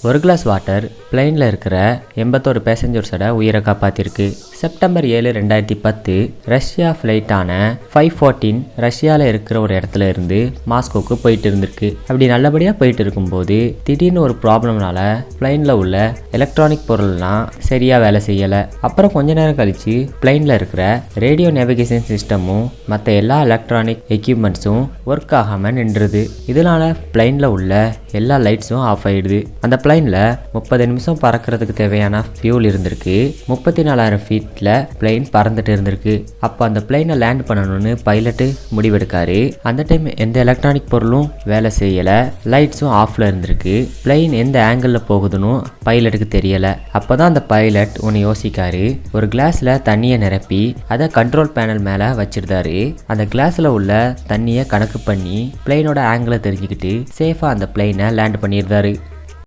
ஒரு glass water பிளைனில் இருக்கிற 81 பேசஞ்சர்ஸோட உயிரை காப்பாற்றிருக்கு. செப்டம்பர் 7, 2010 ரஷ்யா ஃப்ளைட்டான 514 ரஷ்யாவில் இருக்கிற ஒரு இடத்துல இருந்து மாஸ்கோக்கு போயிட்டு இருந்திருக்கு. அப்படி நல்லபடியாக போயிட்டு இருக்கும்போது திடீர்னு ஒரு ப்ராப்ளம்னால பிளைனில் உள்ள எலக்ட்ரானிக் பொருள்லாம் சரியாக வேலை செய்யலை. அப்புறம் கொஞ்ச நேரம் கழிச்சு பிளைனில் இருக்கிற ரேடியோ நேவிகேஷன் சிஸ்டமும் மற்ற எல்லா எலக்ட்ரானிக் எக்யூப்மெண்ட்ஸும் ஒர்க் ஆகாமல் நின்றுது. இதனால பிளைனில் உள்ள எல்லா லைட்ஸும் ஆஃப் ஆயிடுது. அந்த பிளைனில் 30 நிமிஷம் பறக்கிறதுக்கு தேவையான ஃபியூல் இருந்திருக்கு. 34,000 ஃபீட்டில் பிளைன் பறந்துட்டு இருந்திருக்கு. அப்போ அந்த பிளைனை லேண்ட் பண்ணணும்னு பைலட்டு முடிவெடுக்காரு. அந்த டைம் எந்த எலக்ட்ரானிக் பொருளும் வேலை செய்யலை, லைட்ஸும் ஆஃப்ல இருந்திருக்கு. பிளைன் எந்த ஆங்கிளில் போகுதுன்னு பைலட்டுக்கு தெரியலை. அப்போ தான் அந்த பைலட் ஒன்று யோசிக்காரு. ஒரு கிளாஸில் தண்ணியை நிரப்பி அதை கண்ட்ரோல் பேனல் மேலே வச்சிருந்தாரு. அந்த கிளாஸில் உள்ள தண்ணியை கணக்கு பண்ணி பிளைனோட ஆங்கிளை தெரிஞ்சுக்கிட்டு சேஃபாக அந்த பிளைனை லேண்ட் பண்ணியிருந்தாரு.